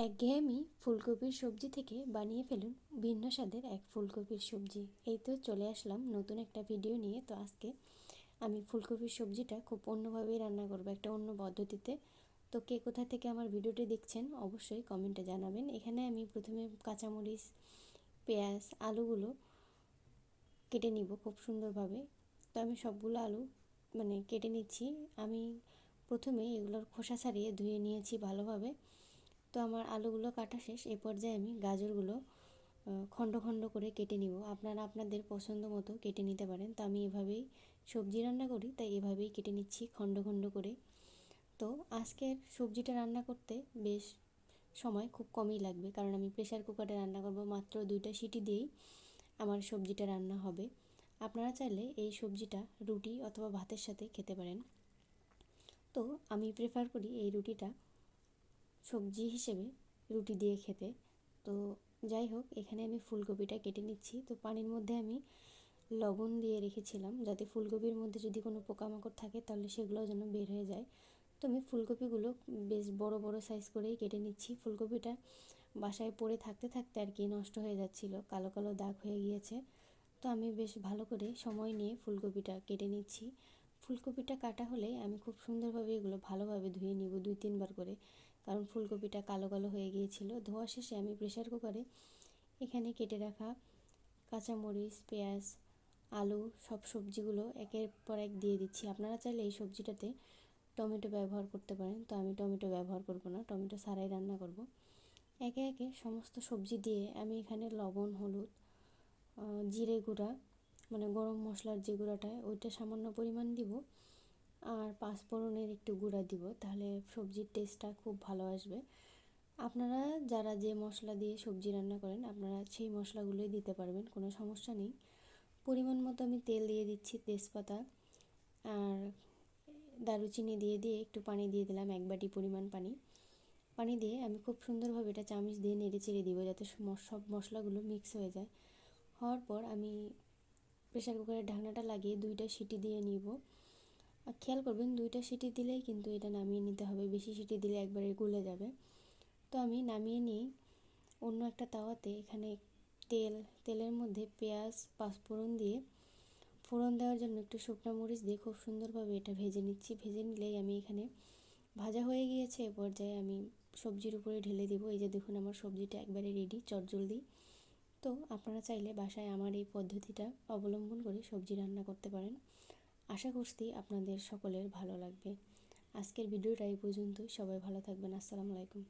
একঘেয়েমি ফুলকপির সবজি থেকে বানিয়ে ফেলুন ভিন্ন স্বাদের এক ফুলকপির সবজি। এই তো চলে আসলাম নতুন একটা ভিডিও নিয়ে। তো আজকে আমি ফুলকপির সবজিটা খুব অন্যভাবেই রান্না করব, একটা অন্য পদ্ধতিতে। তো কে কোথা থেকে আমার ভিডিওটি দেখছেন অবশ্যই কমেন্টে জানাবেন। এখানে আমি প্রথমে কাঁচামরিচ, পেঁয়াজ, আলুগুলো কেটে নিব খুব সুন্দরভাবে। তো আমি সবগুলো আলু কেটে নিচ্ছি। আমি প্রথমে এগুলোর খোসা ছাড়িয়ে ধুয়ে নিয়েছি ভালোভাবে। তো আমার আলুগুলো কাটা শেষ। এ পর্যায়ে আমি গাজরগুলো খণ্ড খণ্ড করে কেটে নিব। আপনারা আপনাদের পছন্দ মতো কেটে নিতে পারেন। তো আমি এভাবেই সবজি রান্না করি, তাই এভাবেই কেটে নিচ্ছি খণ্ড খণ্ড করে। তো আজকের সবজিটা রান্না করতে বেশ সময় খুব কমই লাগবে, কারণ আমি প্রেসার কুকারে রান্না করব। মাত্র 2টা সিটি দিয়েই আমার সবজিটা রান্না হবে। আপনারা চাইলে এই সবজিটা রুটি অথবা ভাতের সাথে খেতে পারেন। তো আমি প্রেফার করি এই রুটিটা সবজি হিসেবে রুটি দিয়ে খেতে। তো যাই হোক, এখানে আমি ফুলকপিটা কেটে নিচ্ছি। তো পানির মধ্যে আমি লবণ দিয়ে রেখেছিলাম, যাতে ফুলকপির মধ্যে যদি কোনো পোকামাকড় থাকে তাহলে সেগুলো যেন বের হয়ে যায়। তো আমি ফুলকপিগুলো বেশ বড় বড় সাইজ করেই কেটে নিচ্ছি। ফুলকপিটা বাসায় পড়ে থাকতে থাকতে আর কি নষ্ট হয়ে যাচ্ছিলো, কালো কালো দাগ হয়ে গিয়েছে। তো আমি বেশ ভালো করে সময় নিয়ে ফুলকপিটা কেটে নিচ্ছি। ফুলকপিটা কাটা হলে আমি খুব সুন্দরভাবে এগুলো ভালোভাবে ধুয়ে নিব 2-3 বার করে, কারণ ফুলকপিটা কালো কালো হয়ে গিয়েছিল। ধোয়া শেষে আমি প্রেসার কুকারে এখানে কেটে রাখা কাঁচামরিচ, পেঁয়াজ, আলু সব সবজিগুলো একের পর এক দিয়ে দিচ্ছি। আপনারা চাইলে এই সবজিটাতে টমেটো ব্যবহার করতে পারেন। তো আমি টমেটো ব্যবহার করব না, টমেটো ছাড়াই রান্না করব। একে একে সমস্ত সবজি দিয়ে আমি এখানে লবণ, হলুদ, জিরে গুঁড়া গরম মশলার যে গুঁড়াটা ওইটা সামান্য পরিমাণ দিব, আর পাঁচফোড়নের একটু গুঁড়া দিব, তাহলে সবজির টেস্টটা খুব ভালো আসবে। আপনারা যারা যে মশলা দিয়ে সবজি রান্না করেন আপনারা সেই মশলাগুলোই দিতে পারবেন, কোনো সমস্যা নেই। পরিমাণ মতো আমি তেল দিয়ে দিচ্ছি, তেজপাতা আর দারুচিনি দিয়ে দিয়ে একটু পানি দিয়ে দিলাম, 1 বাটি পরিমাণ পানি দিয়ে আমি খুব সুন্দরভাবে এটা চামচ দিয়ে নেড়ে চেড়ে দিব, যাতে সব মশলাগুলো মিক্স হয়ে যায়। হওয়ার পর আমি প্রেসার কুকারের ঢাকনাটা লাগিয়ে 2টা সিটি দিয়ে নিব। আর খেয়াল করবেন 2টা সিটি দিলেই কিন্তু এটা নামিয়ে নিতে হবে, বেশি সিটি দিলে একবারে গলে যাবে। তো আমি নামিয়ে নিই অন্য একটা তাওয়াতে। এখানে তেলের মধ্যে পেঁয়াজ, পাঁচফোড়ন দিয়ে ফোড়ন দেওয়ার জন্য একটু শুকনো মরিচ দিয়ে খুব সুন্দরভাবে এটা ভেজে নিচ্ছি। ভেজে নিলেই আমি এখানে ভাজা হয়ে গিয়েছে। এ পর্যায়ে আমি সবজির উপরে ঢেলে দিব। এই যে দেখুন, আমার সবজিটা একবারে রেডি, চটজলদি। তো আপনারা চাইলে বাসায় আমার এই পদ্ধতিটা অবলম্বন করে সবজি রান্না করতে পারেন। আশা করছি আপনাদের সকলের ভালো লাগবে। আজকের ভিডিওটা এই পর্যন্তই। সবাই ভালো থাকবেন। আসসালামু আলাইকুম।